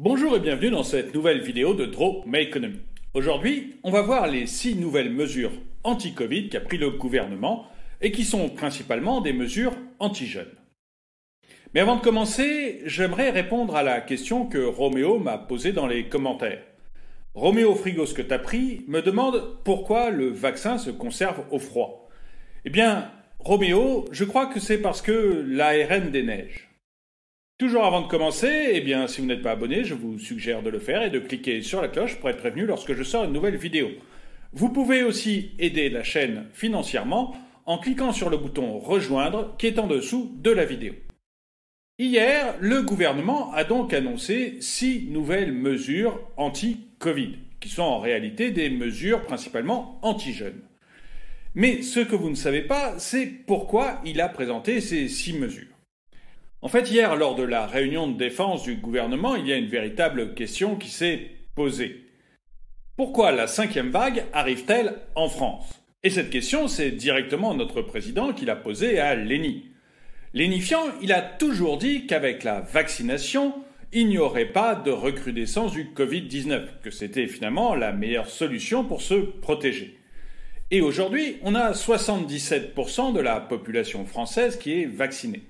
Bonjour et bienvenue dans cette nouvelle vidéo de Draw My Economy. Aujourd'hui, on va voir les 6 nouvelles mesures anti-Covid qu'a pris le gouvernement et qui sont principalement des mesures anti-jeunes. Mais avant de commencer, j'aimerais répondre à la question que Roméo m'a posée dans les commentaires. Roméo Frigo, ce que t'as pris, me demande pourquoi le vaccin se conserve au froid. Eh bien, Roméo, je crois que c'est parce que l'ARN déneige. Toujours avant de commencer, eh bien, si vous n'êtes pas abonné, je vous suggère de le faire et de cliquer sur la cloche pour être prévenu lorsque je sors une nouvelle vidéo. Vous pouvez aussi aider la chaîne financièrement en cliquant sur le bouton Rejoindre qui est en dessous de la vidéo. Hier, le gouvernement a donc annoncé 6 nouvelles mesures anti-Covid, qui sont en réalité des mesures principalement anti-jeunes. Mais ce que vous ne savez pas, c'est pourquoi il a présenté ces 6 mesures. En fait, hier, lors de la réunion de défense du gouvernement, il y a une véritable question qui s'est posée. Pourquoi la 5e vague arrive-t-elle en France? Et cette question, c'est directement notre président qui l'a posée à Léni. Lénifiant, il a toujours dit qu'avec la vaccination, il n'y aurait pas de recrudescence du Covid-19, que c'était finalement la meilleure solution pour se protéger. Et aujourd'hui, on a 77% de la population française qui est vaccinée.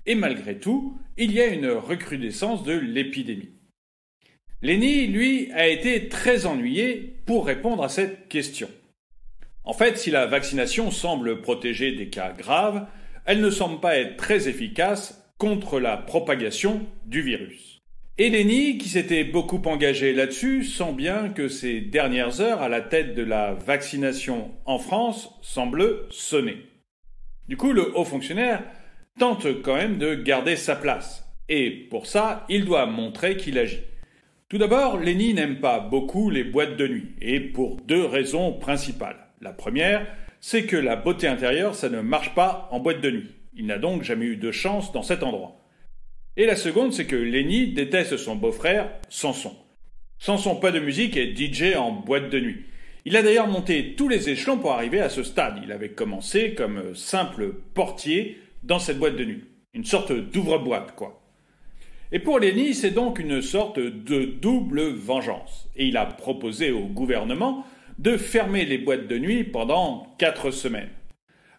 Et malgré tout, il y a une recrudescence de l'épidémie. Léni, lui, a été très ennuyé pour répondre à cette question. En fait, si la vaccination semble protéger des cas graves, elle ne semble pas être très efficace contre la propagation du virus. Et Léni, qui s'était beaucoup engagé là-dessus, sent bien que ces dernières heures à la tête de la vaccination en France semblent sonner. Du coup, le haut fonctionnaire tente quand même de garder sa place. Et pour ça, il doit montrer qu'il agit. Tout d'abord, Léni n'aime pas beaucoup les boîtes de nuit, et pour 2 raisons principales. La première, c'est que la beauté intérieure, ça ne marche pas en boîte de nuit. Il n'a donc jamais eu de chance dans cet endroit. Et la seconde, c'est que Léni déteste son beau-frère, Samson. Samson, pas de musique et DJ en boîte de nuit. Il a d'ailleurs monté tous les échelons pour arriver à ce stade. Il avait commencé comme simple portier dans cette boîte de nuit. Une sorte d'ouvre-boîte, quoi. Et pour Léni, c'est donc une sorte de double vengeance. Et il a proposé au gouvernement de fermer les boîtes de nuit pendant 4 semaines.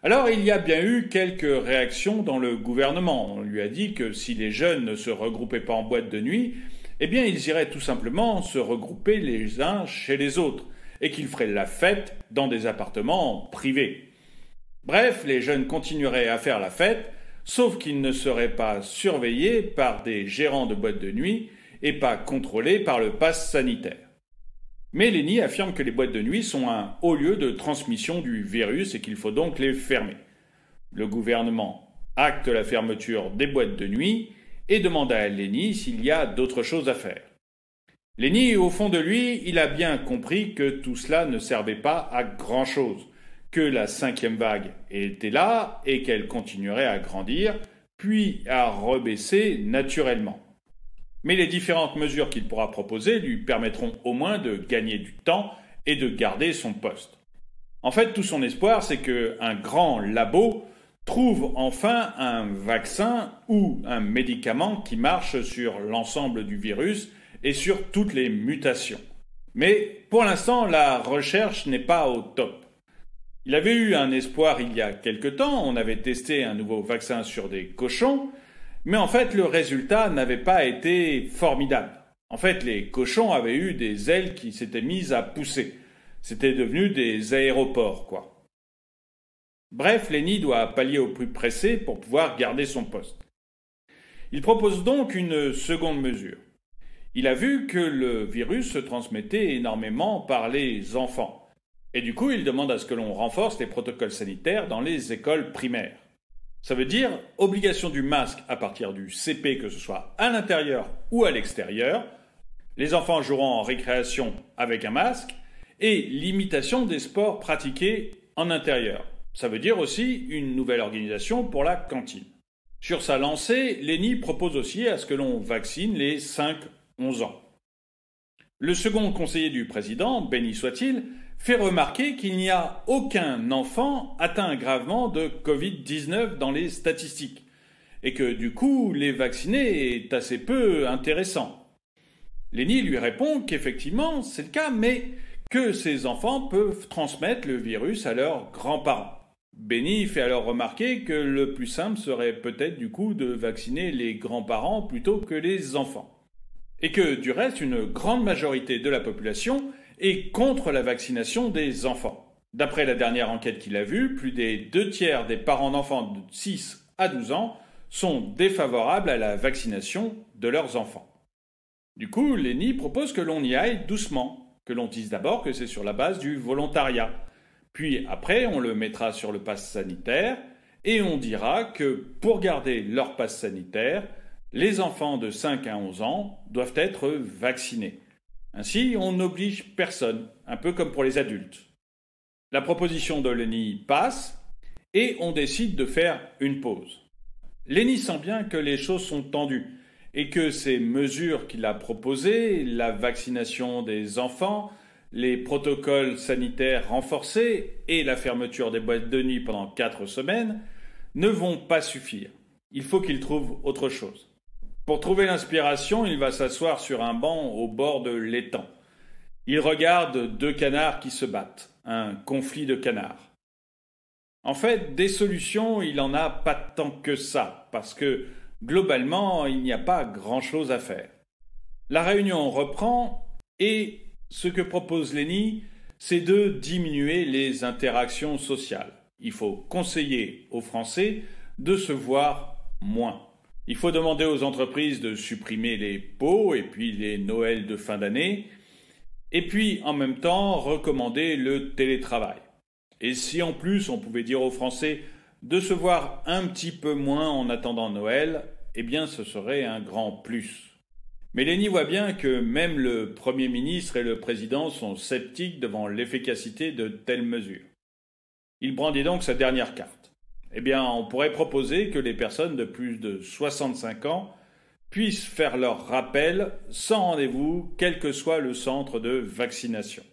Alors il y a bien eu quelques réactions dans le gouvernement. On lui a dit que si les jeunes ne se regroupaient pas en boîte de nuit, eh bien ils iraient tout simplement se regrouper les uns chez les autres, et qu'ils feraient la fête dans des appartements privés. Bref, les jeunes continueraient à faire la fête, sauf qu'ils ne seraient pas surveillés par des gérants de boîtes de nuit et pas contrôlés par le pass sanitaire. Mais Léni affirme que les boîtes de nuit sont un haut lieu de transmission du virus et qu'il faut donc les fermer. Le gouvernement acte la fermeture des boîtes de nuit et demande à Léni s'il y a d'autres choses à faire. Léni, au fond de lui, il a bien compris que tout cela ne servait pas à grand-chose, que la 5e vague était là et qu'elle continuerait à grandir, puis à rebaisser naturellement. Mais les différentes mesures qu'il pourra proposer lui permettront au moins de gagner du temps et de garder son poste. En fait, tout son espoir, c'est qu'un grand labo trouve enfin un vaccin ou un médicament qui marche sur l'ensemble du virus et sur toutes les mutations. Mais pour l'instant, la recherche n'est pas au top. Il avait eu un espoir il y a quelque temps, on avait testé un nouveau vaccin sur des cochons, mais en fait le résultat n'avait pas été formidable. En fait, les cochons avaient eu des ailes qui s'étaient mises à pousser. C'était devenu des aéroports, quoi. Bref, Léni doit pallier au plus pressé pour pouvoir garder son poste. Il propose donc une seconde mesure. Il a vu que le virus se transmettait énormément par les enfants. Et du coup, il demande à ce que l'on renforce les protocoles sanitaires dans les écoles primaires. Ça veut dire obligation du masque à partir du CP, que ce soit à l'intérieur ou à l'extérieur. Les enfants joueront en récréation avec un masque. Et limitation des sports pratiqués en intérieur. Ça veut dire aussi une nouvelle organisation pour la cantine. Sur sa lancée, Léni propose aussi à ce que l'on vaccine les 5-11 ans. Le second conseiller du président, béni soit-il, fait remarquer qu'il n'y a aucun enfant atteint gravement de Covid-19 dans les statistiques, et que du coup, les vacciner est assez peu intéressant. Lenny lui répond qu'effectivement c'est le cas, mais que ces enfants peuvent transmettre le virus à leurs grands-parents. Benny fait alors remarquer que le plus simple serait peut-être du coup de vacciner les grands-parents plutôt que les enfants. Et que du reste, une grande majorité de la population est contre la vaccination des enfants. D'après la dernière enquête qu'il a vue, plus des 2/3 des parents d'enfants de 6 à 12 ans sont défavorables à la vaccination de leurs enfants. Du coup, Lenny propose que l'on y aille doucement, que l'on dise d'abord que c'est sur la base du volontariat. Puis après, on le mettra sur le pass sanitaire et on dira que pour garder leur pass sanitaire, les enfants de 5 à 11 ans doivent être vaccinés. Ainsi, on n'oblige personne, un peu comme pour les adultes. La proposition de Lenny passe et on décide de faire une pause. Lenny sent bien que les choses sont tendues et que ces mesures qu'il a proposées, la vaccination des enfants, les protocoles sanitaires renforcés et la fermeture des boîtes de nuit pendant 4 semaines ne vont pas suffire. Il faut qu'il trouve autre chose. Pour trouver l'inspiration, il va s'asseoir sur un banc au bord de l'étang. Il regarde 2 canards qui se battent, un conflit de canards. En fait, des solutions, il n'en a pas tant que ça, parce que globalement, il n'y a pas grand-chose à faire. La réunion reprend et ce que propose Lenny, c'est de diminuer les interactions sociales. Il faut conseiller aux Français de se voir moins. Il faut demander aux entreprises de supprimer les pots et puis les Noëls de fin d'année, et puis en même temps recommander le télétravail. Et si en plus on pouvait dire aux Français de se voir un petit peu moins en attendant Noël, eh bien ce serait un grand plus. Mais Lenny voit bien que même le Premier ministre et le Président sont sceptiques devant l'efficacité de telles mesures. Il brandit donc sa dernière carte. Eh bien, on pourrait proposer que les personnes de plus de 65 ans puissent faire leur rappel sans rendez-vous, quel que soit le centre de vaccination.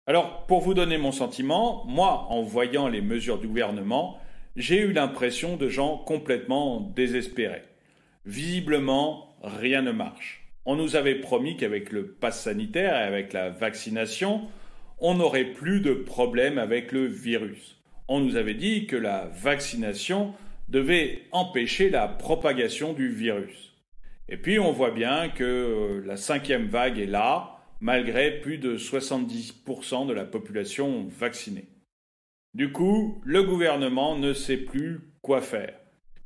Alors, pour vous donner mon sentiment, moi, en voyant les mesures du gouvernement, j'ai eu l'impression de gens complètement désespérés. Visiblement, rien ne marche. On nous avait promis qu'avec le pass sanitaire et avec la vaccination, on n'aurait plus de problème avec le virus. On nous avait dit que la vaccination devait empêcher la propagation du virus. Et puis on voit bien que la 5e vague est là, malgré plus de 70% de la population vaccinée. Du coup, le gouvernement ne sait plus quoi faire.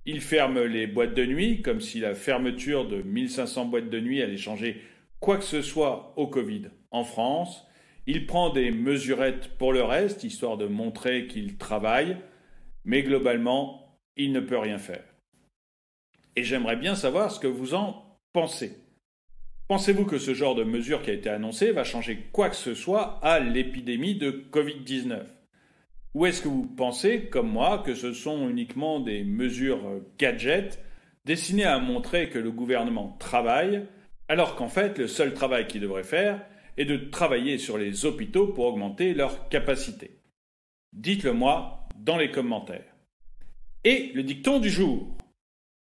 Il ferme les boîtes de nuit, comme si la fermeture de 1500 boîtes de nuit allait changer quoi que ce soit au Covid en France. Il prend des mesurettes pour le reste, histoire de montrer qu'il travaille, mais globalement, il ne peut rien faire. Et j'aimerais bien savoir ce que vous en pensez. Pensez-vous que ce genre de mesure qui a été annoncée va changer quoi que ce soit à l'épidémie de Covid-19 ? Ou est-ce que vous pensez, comme moi, que ce sont uniquement des mesures gadgets destinées à montrer que le gouvernement travaille, alors qu'en fait, le seul travail qu'il devrait faire est de travailler sur les hôpitaux pour augmenter leur capacité? Dites-le moi dans les commentaires. Et le dicton du jour.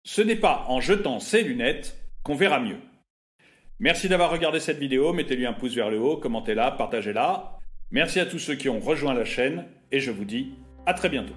Ce n'est pas en jetant ses lunettes qu'on verra mieux. Merci d'avoir regardé cette vidéo, mettez-lui un pouce vers le haut, commentez-la, partagez-la. Merci à tous ceux qui ont rejoint la chaîne et je vous dis à très bientôt.